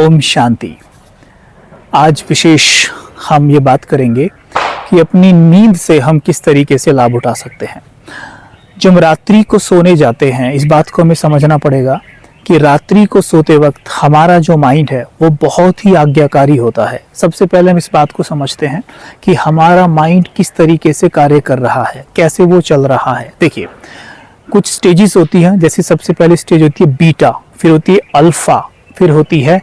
ओम शांति। आज विशेष हम ये बात करेंगे कि अपनी नींद से हम किस तरीके से लाभ उठा सकते हैं। जब रात्रि को सोने जाते हैं, इस बात को हमें समझना पड़ेगा कि रात्रि को सोते वक्त हमारा जो माइंड है वो बहुत ही आज्ञाकारी होता है। सबसे पहले हम इस बात को समझते हैं कि हमारा माइंड किस तरीके से कार्य कर रहा है, कैसे वो चल रहा है। देखिए, कुछ स्टेजेस होती हैं। जैसे सबसे पहले स्टेज होती है बीटा, फिर होती है अल्फा, फिर होती है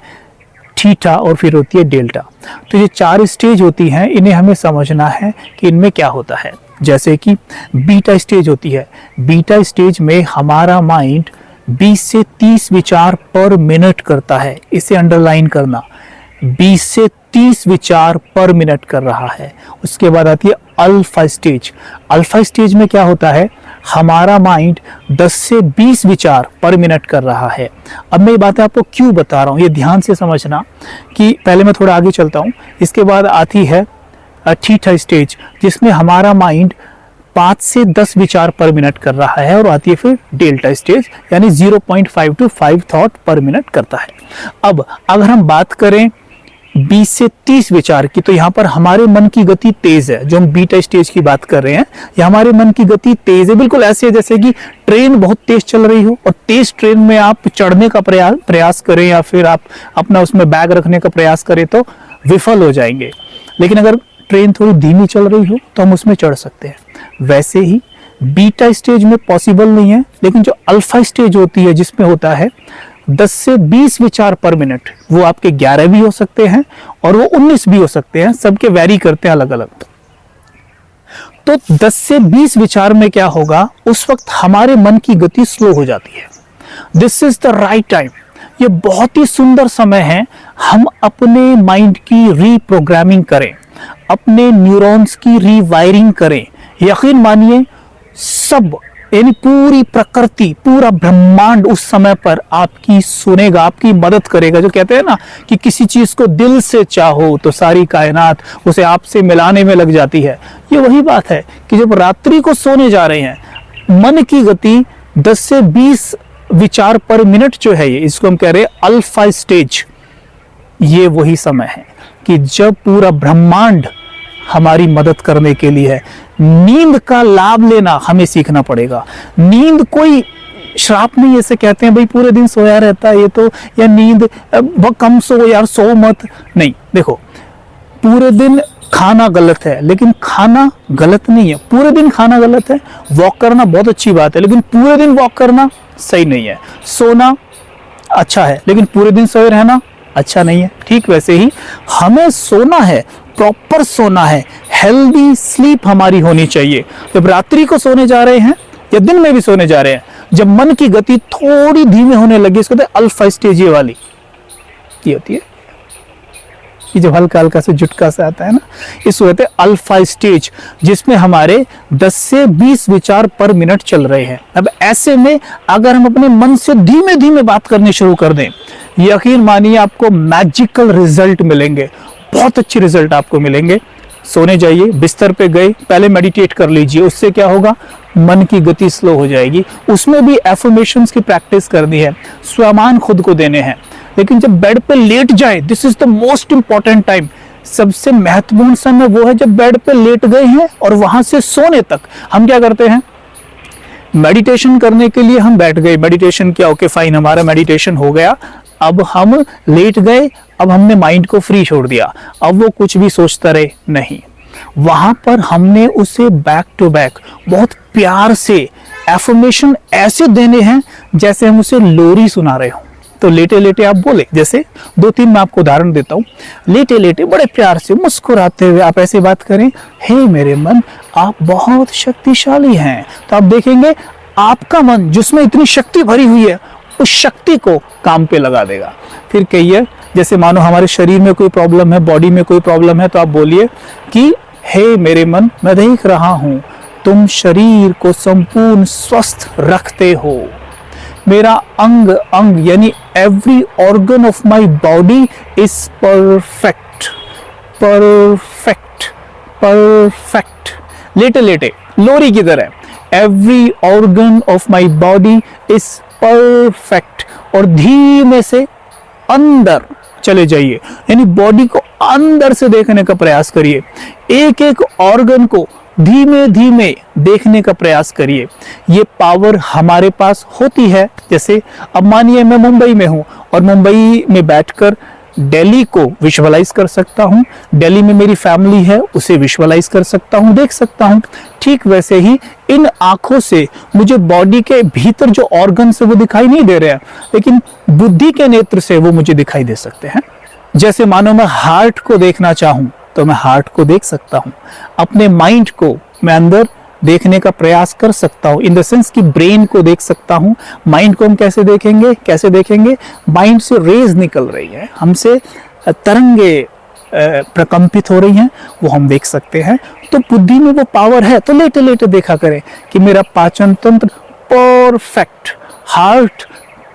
थीटा और फिर होती है डेल्टा। तो ये 4 स्टेज होती हैं, इन्हें हमें समझना है कि इनमें क्या होता है। जैसे कि बीटा स्टेज होती है, बीटा स्टेज में हमारा माइंड 20 से 30 विचार पर मिनट करता है। इसे अंडरलाइन करना, 20 से 30 विचार पर मिनट कर रहा है। उसके बाद आती है अल्फा स्टेज। अल्फा स्टेज में क्या होता है, हमारा माइंड 10 से 20 विचार पर मिनट कर रहा है। अब मैं ये बातें आपको क्यों बता रहा हूँ, ये ध्यान से समझना कि पहले मैं थोड़ा आगे चलता हूँ। इसके बाद आती है थीटा स्टेज, जिसमें हमारा माइंड 5 से 10 विचार पर मिनट कर रहा है। और आती है फिर डेल्टा स्टेज, यानी 0.5 to 5 थॉट पर मिनट करता है। अब अगर हम बात करें 20 से 30 विचार की, तो यहाँ पर हमारे मन की गति तेज है। जो हम बीटा स्टेज की बात कर रहे हैं, ये हमारे मन की गति तेज है, बिल्कुल ऐसे है जैसे कि ट्रेन बहुत तेज चल रही हो और तेज ट्रेन में आप चढ़ने का प्रयास करें या फिर आप अपना उसमें बैग रखने का प्रयास करें तो विफल हो जाएंगे। लेकिन अगर ट्रेन थोड़ी धीमी चल रही हो तो हम उसमें चढ़ सकते हैं। वैसे ही बीटा स्टेज में पॉसिबल नहीं है, लेकिन जो अल्फा स्टेज होती है जिसमें होता है 10 से 20 विचार पर मिनट, वो आपके 11 भी हो सकते हैं और वो 19 भी हो सकते हैं, सबके वैरी करते हैं अलग अलग। तो 10 से 20 विचार में क्या होगा, उस वक्त हमारे मन की गति स्लो हो जाती है। This is the right time. ये बहुत ही सुंदर समय है, हम अपने माइंड की रीप्रोग्रामिंग करें, अपने न्यूरॉन्स की रीवायरिंग करें। यकीन मानिए, सब यानी पूरी प्रकृति, पूरा ब्रह्मांड उस समय पर आपकी सुनेगा, आपकी मदद करेगा। जो कहते हैं ना कि किसी चीज को दिल से चाहो तो सारी कायनात उसे आपसे मिलाने में लग जाती है। ये वही बात है कि जब रात्रि को सोने जा रहे हैं, मन की गति 10 से 20 विचार पर मिनट जो है, ये इसको हम कह रहे हैं अल्फा स्टेज। ये वही समय है कि जब पूरा ब्रह्मांड हमारी मदद करने के लिए है। नींद का लाभ लेना हमें सीखना पड़ेगा। नींद कोई श्राप नहीं, ऐसे कहते हैं भाई पूरे दिन सोया रहता है ये तो, या नींद कम सो यार, सो मत। नहीं, देखो, पूरे दिन खाना गलत है, लेकिन खाना गलत नहीं है। पूरे दिन खाना गलत है, वॉक करना बहुत अच्छी बात है, लेकिन पूरे दिन वॉक करना सही नहीं है। सोना अच्छा है, लेकिन पूरे दिन सोए रहना अच्छा नहीं है। ठीक वैसे ही हमें सोना है, प्रॉपर सोना है, हेल्दी स्लीप हमारी होनी चाहिए। जब रात्रि को सोने जा रहे हैं या दिन में भी सोने जा रहे हैं, जब मन की गति थोड़ी धीमे होने लगी, इसको कहते हैं अल्फा स्टेज। ये वाली ये होती है, ये जो हल्का हल्का से झुटका से आता है ना, इसको कहते हैं अल्फा स्टेज, जिसमें हमारे 10 से 20 विचार पर मिनट चल रहे हैं। अब ऐसे में अगर हम अपने मन से धीमे धीमे बात करनी शुरू कर दें, यकीन मानिए आपको मैजिकल रिजल्ट मिलेंगे, बहुत अच्छे रिजल्ट आपको मिलेंगे। सोने जाइए, बिस्तर पे गए, पहले मेडिटेट कर लीजिए। उससे क्या होगा, मन की गति स्लो हो जाएगी। उसमें भी एफर्मेशंस की प्रैक्टिस करनी है, स्वमान खुद को देने हैं। लेकिन जब बेड पे लेट जाए, this is the most important time. सबसे महत्वपूर्ण समय वो है जब बेड पे लेट गए हैं और वहां से सोने तक हम क्या करते हैं, मेडिटेशन करने के लिए हम बैठ गए, मेडिटेशन किया, ओके फाइन, हमारा मेडिटेशन हो गया। अब हम लेट गए, अब हमने माइंड को फ्री छोड़ दिया, अब वो कुछ भी सोचता रहे नहीं। वहां पर हमने उसे बैक टू बैक बहुत प्यार से एफर्मेशन ऐसे देने हैं जैसे हम उसे लोरी सुना रहे हो। तो लेटे लेटे आप बोले, जैसे 2-3 मैं आपको उदाहरण देता हूँ। लेटे लेटे बड़े प्यार से मुस्कुराते हुए आप ऐसे बात करें, हे मेरे मन, आप बहुत शक्तिशाली हैं। तो आप देखेंगे आपका मन जिसमें इतनी शक्ति भरी हुई है, उस शक्ति को काम पे लगा देगा। फिर कहिए, जैसे मानो हमारे शरीर में कोई प्रॉब्लम है, बॉडी में कोई प्रॉब्लम है, तो आप बोलिए कि हे मेरे मन, मैं देख रहा हूं तुम शरीर को संपूर्ण स्वस्थ रखते हो। मेरा अंग अंग यानी every organ of my body is perfect, perfect, perfect. लेटे लेटे लोरी की तरह, every organ of my body is perfect. और धीमे से अंदर चले जाइए, यानी बॉडी को अंदर से देखने का प्रयास करिए, एक एक ऑर्गन को धीमे धीमे देखने का प्रयास करिए। ये पावर हमारे पास होती है। जैसे अब मानिए मैं मुंबई में हूं और मुंबई में बैठकर दिल्ली को विजुअलाइज कर सकता हूं, दिल्ली में मेरी फैमिली है उसे विजुअलाइज कर सकता हूं, देख सकता हूं। ठीक वैसे ही इन आंखों से मुझे बॉडी के भीतर जो ऑर्गन है वो दिखाई नहीं दे रहे हैं, लेकिन बुद्धि के नेत्र से वो मुझे दिखाई दे सकते हैं। जैसे मानो मैं हार्ट को देखना चाहूं तो मैं हार्ट को देख सकता हूं, अपने माइंड को मैं अंदर देखने का प्रयास कर सकता हूं, इन द सेंस कि ब्रेन को देख सकता हूं। माइंड को हम कैसे देखेंगे? माइंड से रेज निकल रही है, हमसे तरंगे प्रकंपित हो रही हैं, वो हम देख सकते हैं। तो बुद्धि में वो पावर है। तो लेटे लेटे देखा करें कि मेरा पाचन तंत्र परफेक्ट, हार्ट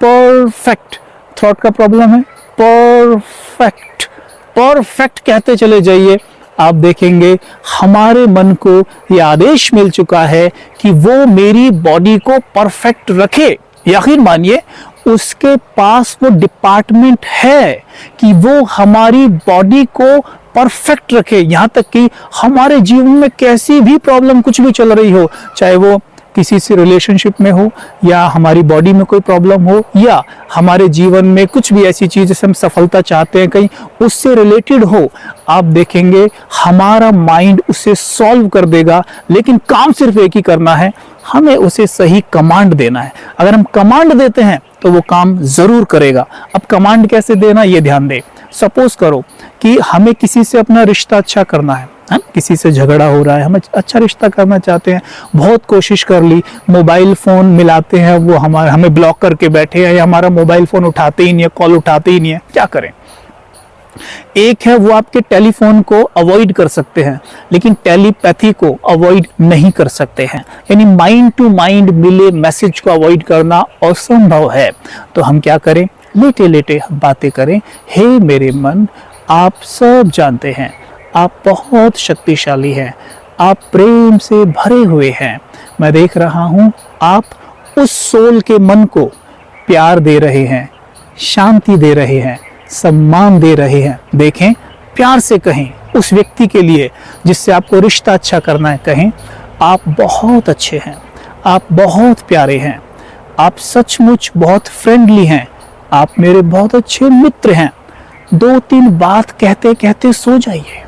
परफेक्ट, थॉट का प्रॉब्लम है परफेक्ट, परफेक्ट कहते चले जाइए। आप देखेंगे हमारे मन को यह आदेश मिल चुका है कि वो मेरी बॉडी को परफेक्ट रखे। यकीन मानिए उसके पास वो डिपार्टमेंट है कि वो हमारी बॉडी को परफेक्ट रखे। यहां तक कि हमारे जीवन में कैसी भी प्रॉब्लम कुछ भी चल रही हो, चाहे वो किसी से रिलेशनशिप में हो, या हमारी बॉडी में कोई प्रॉब्लम हो, या हमारे जीवन में कुछ भी ऐसी चीज जैसे हम सफलता चाहते हैं कहीं उससे रिलेटेड हो, आप देखेंगे हमारा माइंड उसे सॉल्व कर देगा। लेकिन काम सिर्फ एक ही करना है, हमें उसे सही कमांड देना है। अगर हम कमांड देते हैं तो वो काम जरूर करेगा। अब कमांड कैसे देना ये ध्यान दें। सपोज करो कि हमें किसी से अपना रिश्ता अच्छा करना है, किसी से झगड़ा हो रहा है, हम अच्छा रिश्ता करना चाहते हैं, बहुत कोशिश कर ली, मोबाइल फोन मिलाते हैं, वो हमें ब्लॉक करके बैठे हैं, या हमारा मोबाइल फोन उठाते ही नहीं है, कॉल उठाते ही नहीं है, क्या करें? एक है वो आपके टेलीफोन को अवॉइड कर सकते हैं, लेकिन टेलीपैथी को अवॉइड नहीं कर सकते हैं, यानी माइंड टू माइंड मिले मैसेज को अवॉइड करना असंभव है। तो हम क्या करें? लेटे लेटे बातें करें। हे मेरे मन, आप सब जानते हैं आप बहुत शक्तिशाली हैं, आप प्रेम से भरे हुए हैं। मैं देख रहा हूं आप उस सोल के मन को प्यार दे रहे हैं, शांति दे रहे हैं, सम्मान दे रहे हैं। देखें, प्यार से कहें उस व्यक्ति के लिए जिससे आपको रिश्ता अच्छा करना है, कहें आप बहुत अच्छे हैं, आप बहुत प्यारे हैं, आप सचमुच बहुत फ्रेंडली हैं, आप मेरे बहुत अच्छे मित्र हैं। 2-3 बात कहते कहते सो जाइए।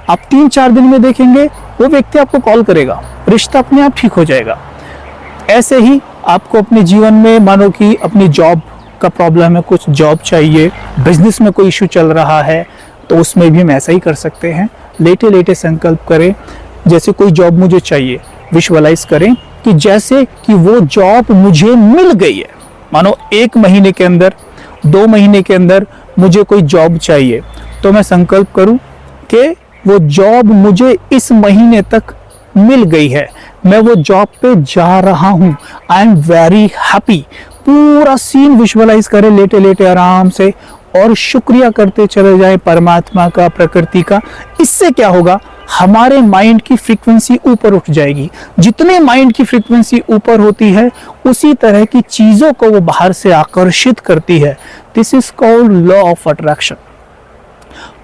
आप 3-4 दिन में देखेंगे वो व्यक्ति आपको कॉल करेगा, रिश्ता अपने आप ठीक हो जाएगा। ऐसे ही आपको अपने जीवन में मानो कि अपनी जॉब का प्रॉब्लम है, कुछ जॉब चाहिए, बिजनेस में कोई इश्यू चल रहा है, तो उसमें भी हम ऐसा ही कर सकते हैं। लेटे लेटे संकल्प करें, जैसे कोई जॉब मुझे चाहिए, विजुअलाइज करें कि जैसे कि वो जॉब मुझे मिल गई है। मानो 1 महीने के अंदर, 2 महीने के अंदर मुझे कोई जॉब चाहिए, तो मैं संकल्प करूं कि वो जॉब मुझे इस महीने तक मिल गई है, मैं वो जॉब पे जा रहा हूं, आई एम वेरी हैप्पी। पूरा सीन विजुअलाइज करें लेटे लेटे आराम से, और शुक्रिया करते चले जाएं परमात्मा का, प्रकृति का। इससे क्या होगा? हमारे माइंड की फ्रीक्वेंसी ऊपर उठ जाएगी। जितने माइंड की फ्रीक्वेंसी ऊपर होती है, उसी तरह की चीजों को वो बाहर से आकर्षित करती है। This is called law of attraction.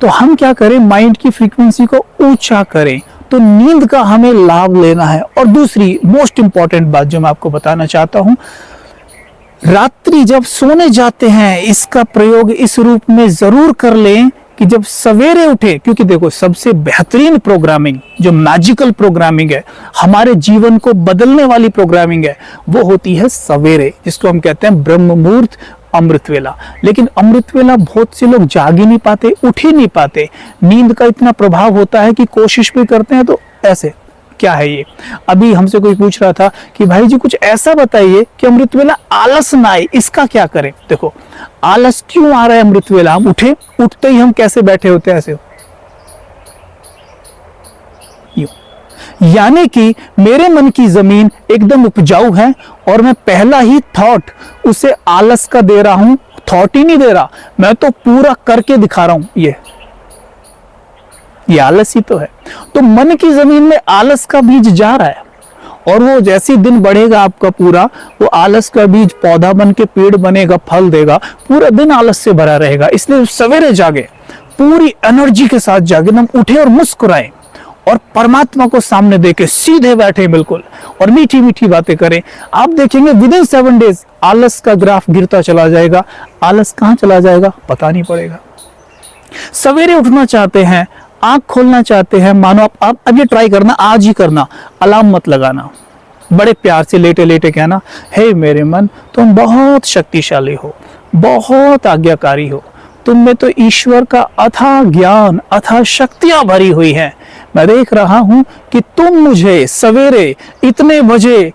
तो हम क्या करें? माइंड की फ्रीक्वेंसी को ऊंचा करें। तो नींद का हमें लाभ लेना है। और दूसरी मोस्ट इंपॉर्टेंट बात जो मैं आपको बताना चाहता हूं, रात्रि जब सोने जाते हैं इसका प्रयोग इस रूप में जरूर कर लें कि जब सवेरे उठे, क्योंकि देखो सबसे बेहतरीन प्रोग्रामिंग जो मैजिकल प्रोग्रामिंग है, हमारे जीवन को बदलने वाली प्रोग्रामिंग है, वो होती है सवेरे, जिसको हम कहते हैं ब्रह्म मुहूर्त, अमृत वेला। लेकिन अमृत वेला बहुत से लोग जाग ही नहीं पाते, उठ ही नहीं पाते। नींद का इतना प्रभाव होता है कि कोशिश भी करते हैं तो ऐसे, क्या है ये? अभी हमसे कोई पूछ रहा था कि भाई जी कुछ ऐसा बताइए कि अमृत वेला आलस ना आए, इसका क्या करें? देखो, आलस क्यों आ रहा है अमृत वेला? हम उठते ही हम कैसे बैठे होते हैं? ऐसे, यानी कि मेरे मन की जमीन एकदम उपजाऊ है और मैं पहला ही थॉट उसे आलस का दे रहा हूं। थॉट ही नहीं दे रहा, मैं तो पूरा करके दिखा रहा हूं। ये आलस ही तो है। तो मन की जमीन में आलस का बीज जा रहा है और वो जैसे दिन बढ़ेगा आपका पूरा, वो आलस का बीज पौधा बन के पेड़ बनेगा, फल देगा, पूरा दिन आलस से भरा रहेगा। इसलिए सवेरे जागे, पूरी एनर्जी के साथ जागे, एकदम उठे और मुस्कुराएं और परमात्मा को सामने देके सीधे बैठे बिल्कुल, और मीठी मीठी बातें करें। आप देखेंगे विदिन 7 डेज आलस का ग्राफ गिरता चला जाएगा। आलस कहाँ चला जाएगा पता नहीं पड़ेगा। सवेरे उठना चाहते हैं, आंख खोलना चाहते हैं, मानो आप अब ये ट्राई करना, आज ही करना, अलार्म मत लगाना, बड़े प्यार से लेटे लेटे कहना, हे मेरे मन, तुम बहुत शक्तिशाली हो, बहुत आज्ञाकारी हो, तुम में तो ईश्वर का अथाह ज्ञान, अथाह शक्तियां भरी हुई हैं। मैं देख रहा हूं कि तुम मुझे सवेरे इतने बजे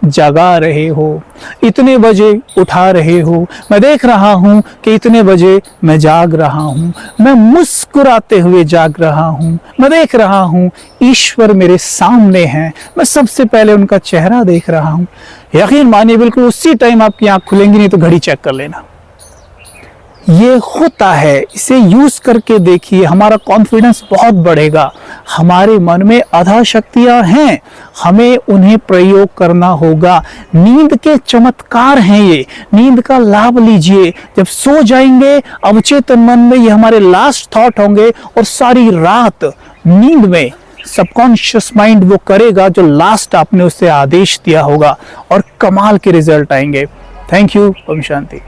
जगा रहे हो, इतने बजे उठा रहे हो। मैं देख रहा हूं कि इतने बजे मैं जाग रहा हूं, मैं मुस्कुराते हुए जाग रहा हूं। मैं देख रहा हूं ईश्वर मेरे सामने हैं, मैं सबसे पहले उनका चेहरा देख रहा हूं। यकीन मानिए बिल्कुल उसी टाइम आपकी आंख खुलेंगी, नहीं तो घड़ी चेक कर लेना। ये होता है, इसे यूज करके देखिए, हमारा कॉन्फिडेंस बहुत बढ़ेगा। हमारे मन में अथाह शक्तियां हैं, हमें उन्हें प्रयोग करना होगा। नींद के चमत्कार हैं ये, नींद का लाभ लीजिए। जब सो जाएंगे अवचेतन मन में ये हमारे लास्ट थॉट होंगे, और सारी रात नींद में सबकॉन्शियस माइंड वो करेगा जो लास्ट आपने उससे आदेश दिया होगा, और कमाल के रिजल्ट आएंगे। Thank you. ओम शांति।